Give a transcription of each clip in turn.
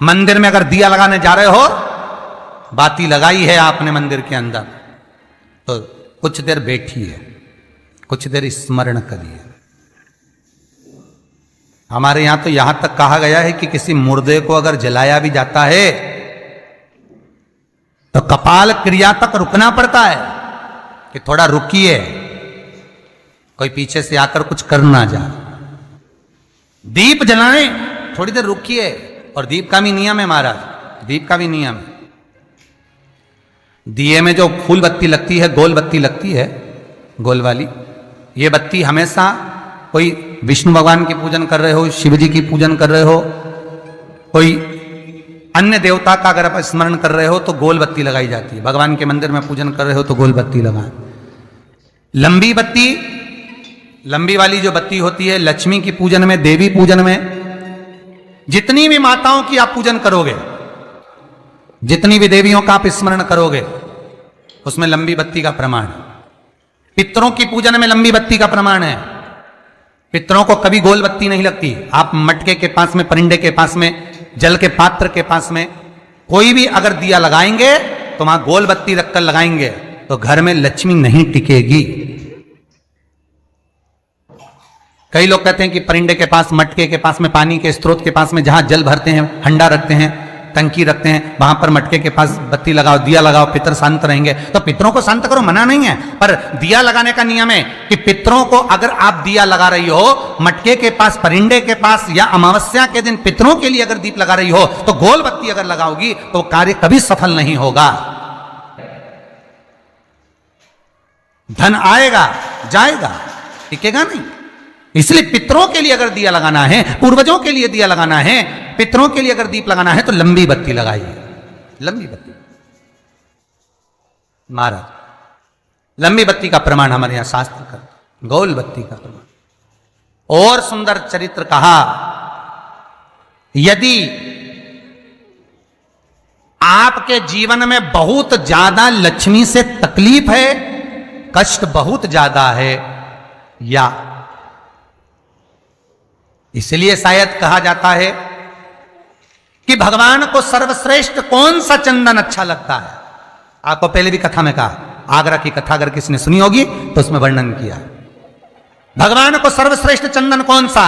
मंदिर में अगर दिया लगाने जा रहे हो, बाती लगाई है आपने मंदिर के अंदर, तो कुछ देर बैठिए, कुछ देर स्मरण करिए। हमारे यहां तो यहां तक कहा गया है कि किसी मुर्दे को अगर जलाया भी जाता है तो कपाल क्रिया तक रुकना पड़ता है कि थोड़ा रुकिए, कोई पीछे से आकर कुछ कर ना जाए। दीप जलाएं, थोड़ी देर रुकिए। और दीप का भी नियम है महाराज, दीप का भी नियम है। दिए में जो फूल बत्ती लगती है, गोल बत्ती लगती है, गोल वाली, ये बत्ती हमेशा कोई विष्णु भगवान की पूजन कर रहे हो, शिव जी की पूजन कर रहे हो, कोई अन्य देवता का अगर आप स्मरण कर रहे हो तो गोल बत्ती लगाई जाती है। भगवान के मंदिर में पूजन कर रहे हो तो गोल बत्ती लगाएं। लंबी बत्ती, लंबी वाली जो बत्ती होती है, लक्ष्मी की पूजन में, देवी पूजन में, जितनी भी माताओं की आप पूजन करोगे, जितनी भी देवियों का आप स्मरण करोगे, उसमें लंबी बत्ती का प्रमाण है। पितरों की पूजन में लंबी बत्ती का प्रमाण है। पितरों को कभी गोल बत्ती नहीं लगती। आप मटके के पास में, परिंदे के पास में, जल के पात्र के पास में कोई भी अगर दिया लगाएंगे तो वहां गोल बत्ती रखकर लगाएंगे तो घर में लक्ष्मी नहीं टिकेगी। कई लोग कहते हैं कि परिंदे के पास, मटके के पास में, पानी के स्रोत के पास में जहां जल भरते हैं, हंडा रखते हैं, टंकी रखते हैं, वहां पर मटके के पास बत्ती लगाओ, दिया लगाओ, पितर शांत रहेंगे। तो पितरों को शांत करो, मना नहीं है, पर दिया लगाने का नियम है कि पितरों को अगर आप दिया लगा रही हो मटके के पास, परिंदे के पास, या अमावस्या के दिन पितरों के लिए अगर दीप लगा रही हो तो गोल बत्ती अगर लगाओगी तो कार्य कभी सफल नहीं होगा। धन आएगा जाएगा, टिकेगा नहीं। इसलिए पितरों के लिए अगर दिया लगाना है, पूर्वजों के लिए दिया लगाना है, पितरों के लिए अगर दीप लगाना है तो लंबी बत्ती लगाइए, लंबी बत्ती। महाराज, लंबी बत्ती का प्रमाण हमारे यहां शास्त्र का, गोल बत्ती का प्रमाण। और सुंदर चरित्र कहा, यदि आपके जीवन में बहुत ज्यादा लक्ष्मी से तकलीफ है, कष्ट बहुत ज्यादा है, या इसलिए शायद कहा जाता है कि भगवान को सर्वश्रेष्ठ कौन सा चंदन अच्छा लगता है। आपको पहले भी कथा में कहा, आगरा की कथा अगर किसी ने सुनी होगी तो उसमें वर्णन किया। भगवान को सर्वश्रेष्ठ चंदन कौन सा,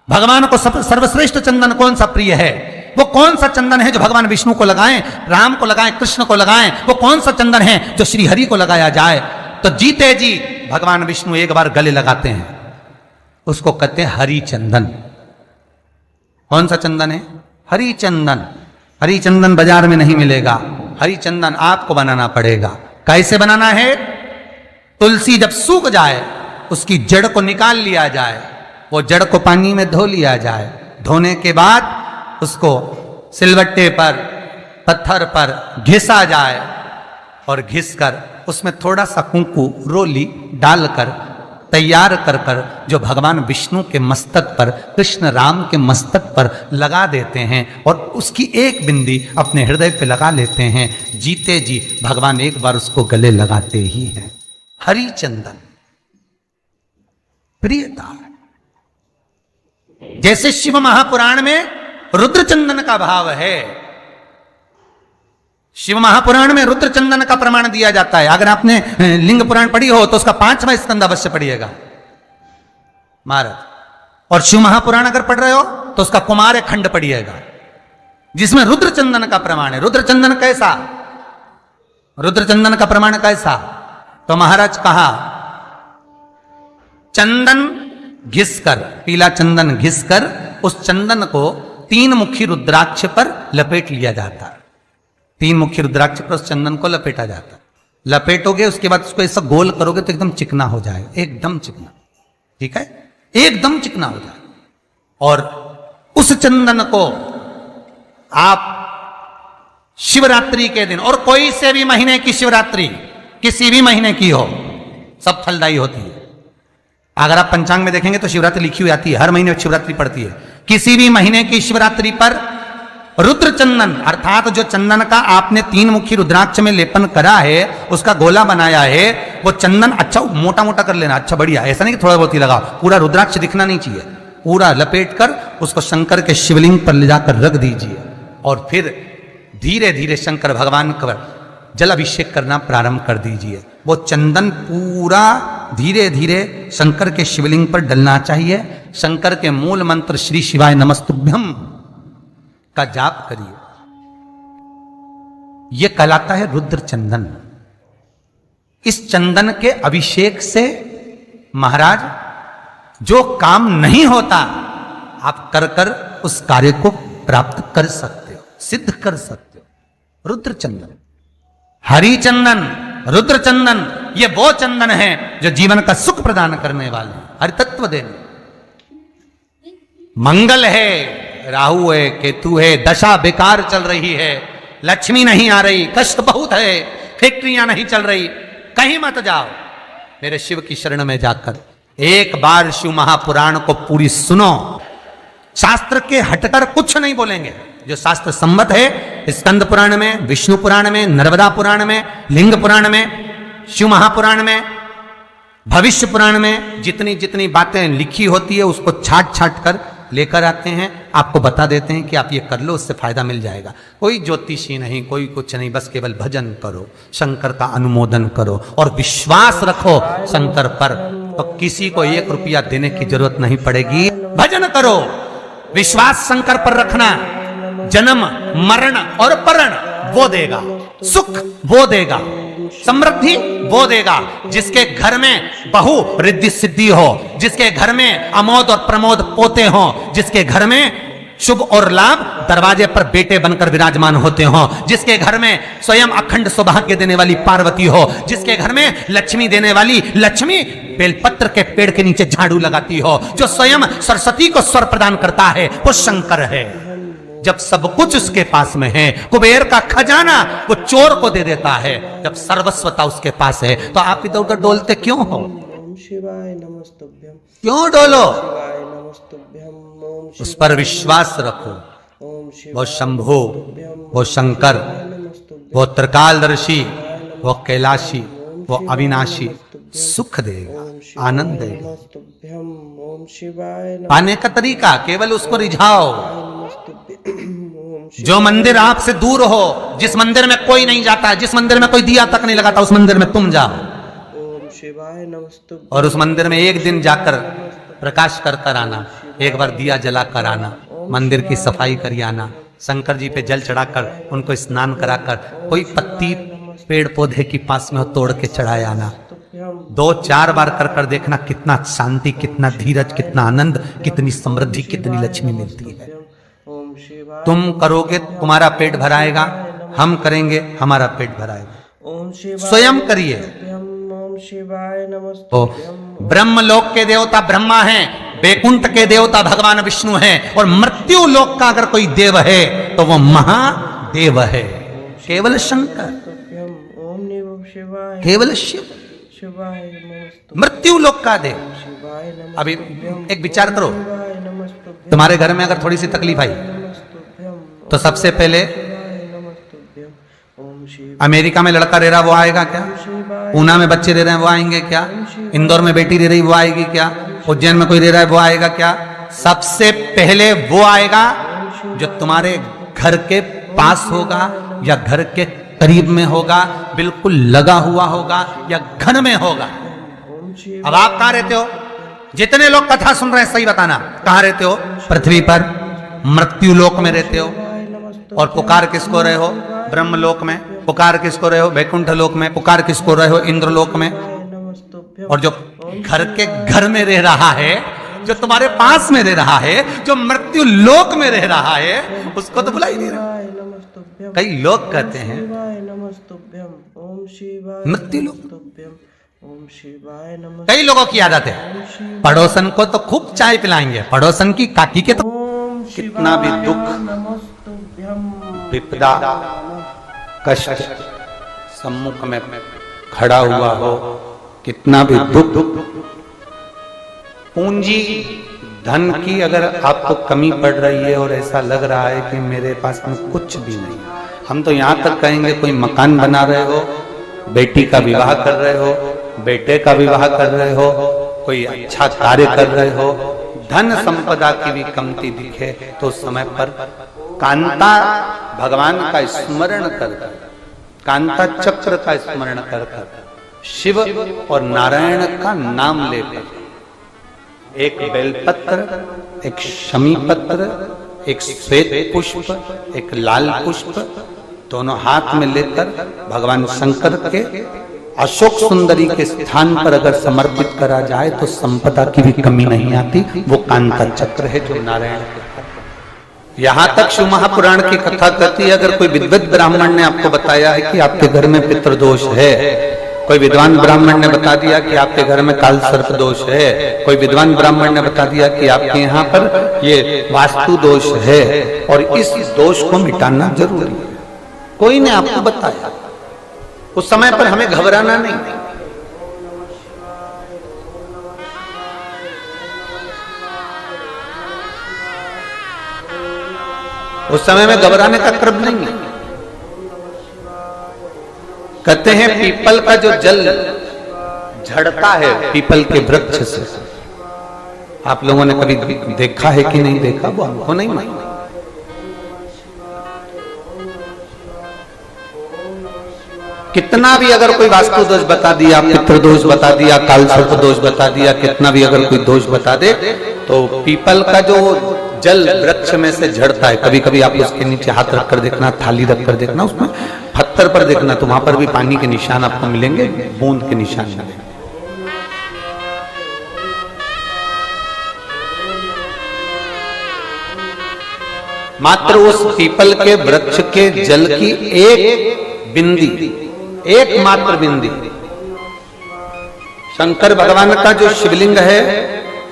भगवान को सर्वश्रेष्ठ चंदन कौन सा प्रिय है, वो कौन सा चंदन है जो भगवान विष्णु को लगाएं, राम को लगाएं, कृष्ण को लगाएं, वो कौन सा चंदन है जो श्री हरि को लगाया जाए। तो जीते जी भगवान विष्णु एक बार गले लगाते हैं, उसको कहते हैं हरि चंदन। कौन सा चंदन है? हरि चंदन। हरि चंदन बाजार में नहीं मिलेगा, हरि चंदन आपको बनाना पड़ेगा। कैसे बनाना है? तुलसी जब सूख जाए उसकी जड़ को निकाल लिया जाए, वो जड़ को पानी में धो लिया जाए, धोने के बाद उसको सिलबट्टे पर, पत्थर पर घिसा जाए और घिसकर उसमें थोड़ा सा कुंकू, रोली डालकर तैयार कर कर जो भगवान विष्णु के मस्तक पर, कृष्ण राम के मस्तक पर लगा देते हैं और उसकी एक बिंदी अपने हृदय पे लगा लेते हैं। जीते जी भगवान एक बार उसको गले लगाते ही हैं। हरि चंदन प्रियता। जैसे शिव महापुराण में रुद्र चंदन का भाव है, शिव महापुराण में रुद्र चंदन का प्रमाण दिया जाता है। अगर आपने लिंग पुराण पढ़ी हो तो उसका 5वां स्कंद अवश्य पढ़िएगा महाराज। और शिव महापुराण अगर पढ़ रहे हो तो उसका कुमार खंड पढ़िएगा, जिसमें रुद्र चंदन का प्रमाण है। रुद्र चंदन कैसा, रुद्र चंदन का प्रमाण कैसा? तो महाराज कहा, चंदन घिसकर, पीला चंदन घिसकर उस चंदन को 3 मुखी रुद्राक्ष पर लपेट लिया जाता है। 3 मुखी रुद्राक्ष पर उस चंदन को लपेटा जाता है। लपेटोगे उसके बाद उसको ऐसा गोल करोगे तो एकदम चिकना हो जाएगा, एकदम चिकना, ठीक है, एकदम चिकना हो जाएगा। और उस चंदन को आप शिवरात्रि के दिन, और कोई से भी महीने की शिवरात्रि, किसी भी महीने की हो, सब फलदायी होती है। अगर आप पंचांग में देखेंगे तो शिवरात्रि लिखी हुई आती है, हर महीने शिवरात्रि पड़ती है। किसी भी महीने की शिवरात्रि पर रुद्र चंदन, अर्थात जो चंदन का आपने 3 मुखी रुद्राक्ष में लेपन करा है, उसका गोला बनाया है, वो चंदन अच्छा मोटा मोटा कर लेना, अच्छा बढ़िया, ऐसा नहीं कि थोड़ा बहुत ही लगाओ, पूरा रुद्राक्ष दिखना नहीं चाहिए, पूरा लपेट कर उसको शंकर के शिवलिंग पर ले जाकर रख दीजिए और फिर धीरे धीरे शंकर भगवान का जल अभिषेक करना प्रारंभ कर दीजिए। वो चंदन पूरा धीरे धीरे शंकर के शिवलिंग पर डलना चाहिए। शंकर के मूल मंत्र श्री शिवाय नमस्तुभ्यम का जाप करिए। यह कहलाता है रुद्र चंदन। इस चंदन के अभिषेक से महाराज जो काम नहीं होता आप कर कर उस कार्य को प्राप्त कर सकते हो, सिद्ध कर सकते हो। रुद्र चंदन, हरि चंदन, रुद्र चंदन, ये वो चंदन है जो जीवन का सुख प्रदान करने वाले, हरि तत्व देने। मंगल है, राहु है, केतु है, दशा बेकार चल रही है, लक्ष्मी नहीं आ रही, कष्ट बहुत है, फैक्ट्रियां नहीं चल रही, कहीं मत जाओ, मेरे शिव की शरण में जाकर एक बार शिव महापुराण को पूरी सुनो। शास्त्र के हटकर कुछ नहीं बोलेंगे। जो शास्त्र सम्मत है, स्कंद पुराण में, विष्णु पुराण में, नर्मदा पुराण में, लिंग पुराण में, शिव महापुराण में, भविष्य पुराण में जितनी जितनी बातें लिखी होती है उसको छाट छाट कर लेकर आते हैं, आपको बता देते हैं कि आप ये कर लो, उससे फायदा मिल जाएगा। कोई ज्योतिषी नहीं, कोई कुछ नहीं, बस केवल भजन करो, शंकर का अनुमोदन करो और विश्वास रखो शंकर पर, तो किसी को 1 रुपया देने की जरूरत नहीं पड़ेगी। भजन करो, विश्वास शंकर पर रखना, जन्म मरण और परण वो देगा, सुख वो देगा, समृद्धि वो देगा। जिसके घर में बहु रिद्धि सिद्धि हो, जिसके घर में अमोद और प्रमोद पोते हो, जिसके घर में शुभ और लाभ दरवाजे पर बेटे बनकर विराजमान होते हो, जिसके घर में स्वयं अखंड सौभाग्य देने वाली पार्वती हो, जिसके घर में लक्ष्मी देने वाली लक्ष्मी बेलपत्र के पेड़ के नीचे झाड़ू लगाती हो, जो स्वयं सरस्वती को स्वर प्रदान करता है वो शंकर है। जब सब कुछ उसके पास में है, कुबेर का खजाना वो चोर को दे देता है, जब सर्वस्वता उसके पास है, तो आप इधर उधर डोलते क्यों हो? ओम शिवाय नमस्तुभ्यम, क्यों डोलो? शिवाय नमस्तुभ्यम, ओम उस पर विश्वास रखो। ओम शिवाय वो शंभु, वो शंकर, वो त्रिकालदर्शी, वो कैलाशी, वो अविनाशी सुख देगा, आनंद देगा। नमस्तुभ्यम, ओम शिवाय पाने का तरीका केवल उसको रिझाओ। नमस्तुभ्यम, जो मंदिर आपसे दूर हो, जिस मंदिर में कोई नहीं जाता, जिस मंदिर में कोई दिया तक नहीं लगाता, उस मंदिर में तुम जाओ ओम शिवाय नमस्तुभ्यम, और उस मंदिर में एक दिन जाकर प्रकाश कर कर आना, एक बार दिया जला कर आना, मंदिर की सफाई कर आना, शंकर जी पे जल चढ़ाकर उनको स्नान कराकर कोई पत्ती पेड़ पौधे के पास में तोड़ के चढ़ाए आना। 2-4 बार कर कर देखना कितना शांति, कितना धीरज, कितना आनंद, कितनी समृद्धि, कितनी लक्ष्मी मिलती है। ओम शिवाय, तुम करोगे तुम्हारा पेट भराएगा, हम करेंगे हमारा पेट भराएगा। ओम शिवाय, स्वयं करिए। ओम शिवाय तो नमस्तुभ्यम, ब्रह्म लोक के देवता ब्रह्मा हैं, वैकुंठ के देवता भगवान विष्णु हैं, और मृत्यु लोक का अगर कोई देव है तो वो महादेव है, केवल शंकर, ओम नमः शिवाय, केवल शिव, शिवाय नमस्तुभ्यम, मृत्यु लोक का देव। शिवाय नमस्तुभ्यम, अभी एक विचार करो, शिवाय नमस्तुभ्यम, तुम्हारे घर में अगर थोड़ी सी तकलीफ आई नमस्तुभ्यम, तो सबसे पहले शिवाय नमस्तुभ्यम, ओम शिवाय, अमेरिका में लड़का रह रहा वो आएगा क्या? पूना में बच्चे रह रहे हैं वो आएंगे क्या? इंदौर में बेटी रह रही वो आएगी क्या? उज्जैन में कोई रह रहा है वो आएगा क्या? सबसे पहले वो आएगा जो तुम्हारे घर के पास होगा या घर के करीब में होगा, बिल्कुल लगा हुआ होगा या घर में होगा। अब आप कहां रहते हो? जितने लोग कथा सुन रहे हैं सही बताना, कहां रहते हो? पृथ्वी पर मृत्यु लोक में रहते हो। और पुकार किसको रहे हो? ब्रह्म लोक में। पुकार किसको रहे हो? वैकुंठ लोक में। पुकार किसको रहे हो? इंद्र लोक में। और जो घर के घर में रह रहा है, जो तुम्हारे पास में रह रहा है, जो मृत्यु लोक में रह रहा है, उसको तो बुला ही नहीं रहा। कई लोग कहते हैं मृत्यु लोक। कई लोगों की आदत है पड़ोसन को तो खूब चाय पिलाएंगे, पड़ोसन की काकी के तो कितना भी दुख विपदा कष्ट सम्मुख में खड़ा हुआ हो, कितना भी दुख, पूंजी धन की अगर आपको कमी पड़ रही है और ऐसा लग रहा है कि मेरे पास में कुछ भी नहीं, हम तो यहाँ तक कहेंगे कोई मकान बना रहे हो, बेटी का विवाह कर रहे हो, बेटे का विवाह कर रहे हो, कोई अच्छा कार्य कर रहे हो, धन संपदा की भी कमती दिखे तो उस समय पर कांता भगवान का स्मरण कर, कांता चक्र का स्मरण कर, शिव और नारायण का नाम लेकर एक बेलपत्र, एक शमी पत्र, एक श्वेत पुष्प, एक लाल पुष्प दोनों हाथ में लेकर भगवान शंकर के अशोक सुंदरी के स्थान पर अगर समर्पित करा जाए तो संपदा की भी कमी नहीं आती। वो कांता चक्र है जो नारायण के। यहां तक शिव महापुराण की कथा कहती है, अगर कोई विद्वत ब्राह्मण ने आपको बताया है कि आपके घर में पितृदोष है, कोई विद्वान ब्राह्मण ने बता दिया कि आपके घर में काल सर्प दोष है, कोई विद्वान ब्राह्मण ने बता दिया कि आपके यहाँ पर ये वास्तु दोष है और इस दोष को मिटाना जरूरी है, कोई ने आपको बताया, उस समय पर हमें घबराना नहीं। उस समय में घबराने का क्रम नहीं है। कहते हैं पीपल का जो जल झड़ता है पीपल के वृक्ष से, आप लोगों ने कभी देखा है कि नहीं देखा, वो हमको नहीं मालूम। कितना भी अगर कोई वास्तु दोष बता दिया, पितृदोष बता दिया, काल सर्प दोष बता दिया, कितना भी अगर कोई दोष बता दे, तो पीपल का जो जल वृक्ष में से झड़ता है, कभी कभी आप उसके नीचे हाथ रखकर देखना, थाली रखकर देखना, उसमें पत्थर पर देखना, तो वहां पर भी पानी के निशान आपको मिलेंगे, बूंद के निशान मिलेंगे। मात्र उस पीपल के वृक्ष के जल की एक बिंदी, एकमात्र बिंदी, शंकर भगवान का जो शिवलिंग है,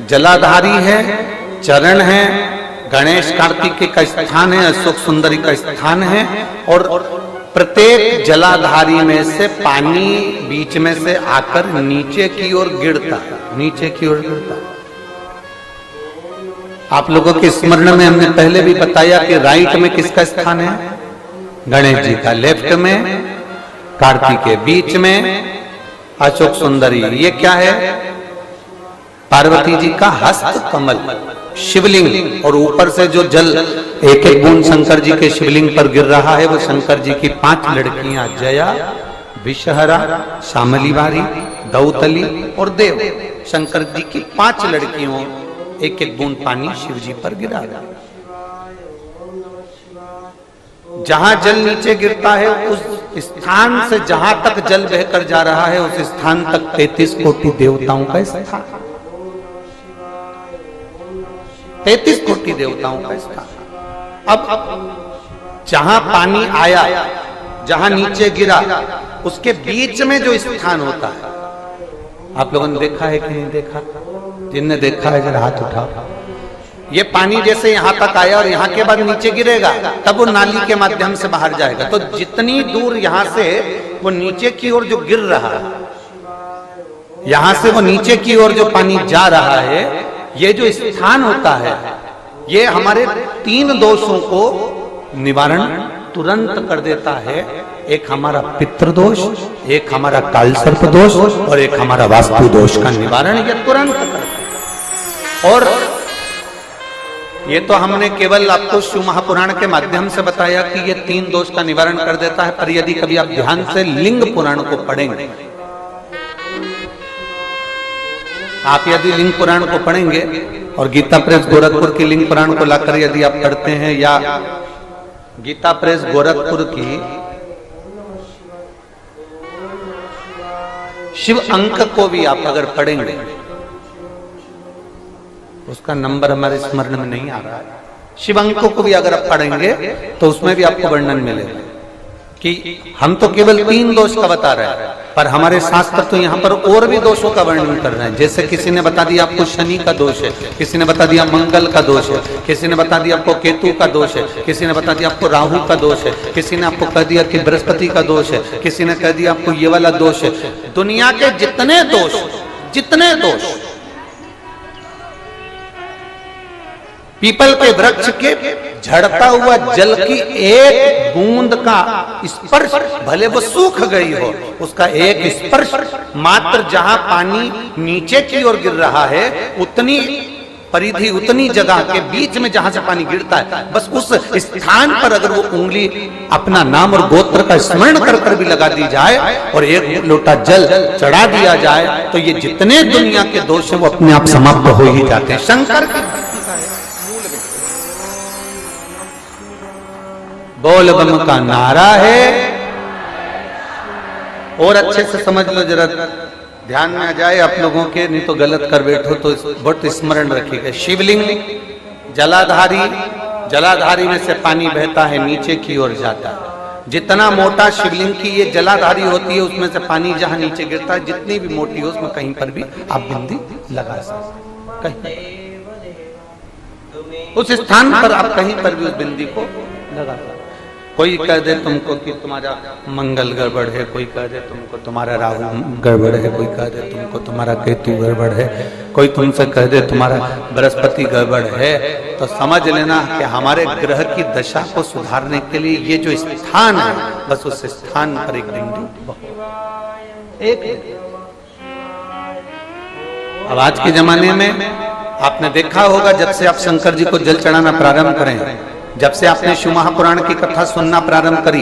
जलाधारी है, चरण है, गणेश कार्तिकेय का स्थान है, अशोक सुंदरी का स्थान है, और प्रत्येक जलाधारी में से पानी बीच में से आकर नीचे की ओर गिरता, नीचे की ओर गिरता। आप लोगों के स्मरण में हमने पहले भी बताया कि राइट में किसका स्थान है, गणेश जी का, लेफ्ट में कार्तिकेय, बीच में अशोक सुंदरी। ये क्या है, पार्वती जी का हस्त कमल शिवलिंग, और ऊपर से जो जल एक एक बूंद शंकर जी के शिवलिंग पर गिर रहा है, वो शंकर जी की 5 लड़कियां जया, विषहरा, शामलीवारी, दौतली और देव, शंकर जी की 5 लड़कियों एक एक बूंद पानी शिव जी पर गिरा। जहां जल नीचे गिरता है उस स्थान से जहां तक जल बहकर जा रहा है उस स्थान तक 33 कोटि देवताओं का स्थान, 33 कोटि देवताओं का स्थान। अब जहां पानी आया, जहां नीचे गिरा, उसके बीच में जो स्थान होता है, आप लोगों ने देखा है कि नहीं देखा? जिनने देखा है जरा हाथ उठाओ। ये पानी जैसे यहां तक आया और यहां के बाद नीचे गिरेगा, तब वो नाली के माध्यम से बाहर जाएगा। तो जितनी दूर यहां से वो नीचे की ओर जो गिर रहा है, यहां से वो नीचे की ओर जो पानी जा रहा है, ये जो स्थान होता है, ये हमारे 3 दोषों को निवारण तुरंत कर देता है। एक हमारा पितृदोष, एक हमारा काल सर्प दोष और एक हमारा वास्तु दोष का निवारण ये तुरंत करता है। और ये तो हमने केवल आपको शिव महापुराण के माध्यम से बताया कि ये 3 दोष का निवारण कर देता है, पर यदि कभी आप ध्यान से लिंग पुराण को पढ़ेंगे, आप यदि लिंग पुराण को पढ़ेंगे और गीता प्रेस गोरखपुर की लिंग पुराण को लाकर यदि आप पढ़ते हैं, या गीता प्रेस गोरखपुर की शिव अंक को भी आप अगर पढ़ेंगे, उसका नंबर हमारे स्मरण में नहीं आ रहा है, शिव अंक को भी अगर आप पढ़ेंगे तो उसमें भी आपको वर्णन मिलेगा कि हम तो केवल 3 दोष का बता रहे हैं, पर हमारे शास्त्र तो यहाँ पर और भी दोषों का वर्णन कर रहे हैं। जैसे किसी ने बता दिया आपको शनि का दोष है, किसी ने बता दिया मंगल का दोष है, किसी ने बता दिया आपको केतु का दोष है, किसी ने बता दिया आपको राहु का दोष है, किसी ने आपको कह दिया कि बृहस्पति का दोष है, किसी ने कह दिया आपको ये वाला दोष है। दुनिया के जितने दोष, पीपल के वृक्ष के झड़ता हुआ जल की एक बूंद का स्पर्श, भले वो सूख गई हो, उसका एक स्पर्श मात्र जहां पानी नीचे की ओर गिर रहा है, उतनी परिधि उतनी जगह के बीच में जहां से पानी गिरता है, बस उस स्थान पर अगर वो उंगली अपना नाम और गोत्र का स्मरण कर कर भी लगा दी जाए और एक लोटा जल चढ़ा दिया जाए तो ये जितने दुनिया के दोष हैं वो अपने आप समाप्त हो ही जाते हैं। शंकर की भक्ति का है बोल बम का नारा है। और अच्छे से समझ लो जरा, ध्यान में आ जाए आप लोगों के, नहीं तो गलत कर बैठो तो बहुत स्मरण रखिएगा। शिवलिंग जलाधारी, जलाधारी में से पानी बहता है नीचे की ओर जाता है। जितना मोटा शिवलिंग की ये जलाधारी होती है उसमें से पानी जहां नीचे गिरता है, जितनी भी मोटी हो उसमें कहीं पर भी आप बिंदी लगा सकते, कहीं उस स्थान पर आप कहीं पर भी उस बिंदी को लगा सकते। कोई कह दे तुमको कि तुम्हारा मंगल गड़बड़ है, कोई कह दे तुमको तुम्हारा राहु गड़बड़ है, कोई कह दे तुमको तुम्हारा केतु गड़बड़ है, कोई तुमसे कह दे तुम्हारा बृहस्पति गड़बड़ है, तो समझ लेना कि हमारे ग्रह की दशा को सुधारने के लिए ये जो स्थान है, बस उस स्थान पर एक बिंदी एक। अब आज के जमाने में आपने देखा होगा, जब से आप शंकर जी को जल चढ़ाना प्रारंभ करें, जब से आपने शिव महापुराण की कथा सुनना प्रारंभ करी,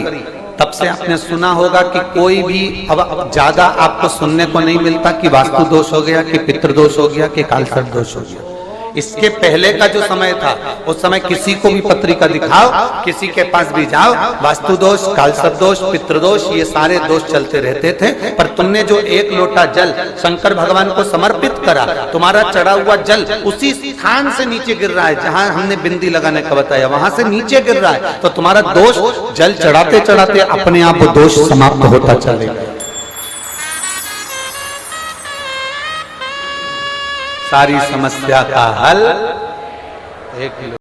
तब से आपने सुना होगा कि कोई भी अब ज्यादा आपको सुनने को नहीं मिलता कि वास्तु दोष हो गया, कि पितृदोष हो गया, कि कालसर्प दोष हो गया। इसके पहले का जो समय था, उस समय किसी को भी पत्रिका दिखाओ, किसी के पास भी जाओ, वास्तु दोष, कालसर्प दोष, पितृदोष, ये सारे दोष चलते रहते थे। पर तुमने जो एक लोटा जल शंकर भगवान को समर्पित करा, तुम्हारा चढ़ा हुआ जल उसी स्थान से नीचे गिर रहा है जहां हमने बिंदी लगाने का बताया, वहां से नीचे गिर रहा है, तो तुम्हारा दोष जल चढ़ाते चढ़ाते अपने आप वो दोष समाप्त होता चलेगा। सारी समस्या का हल एक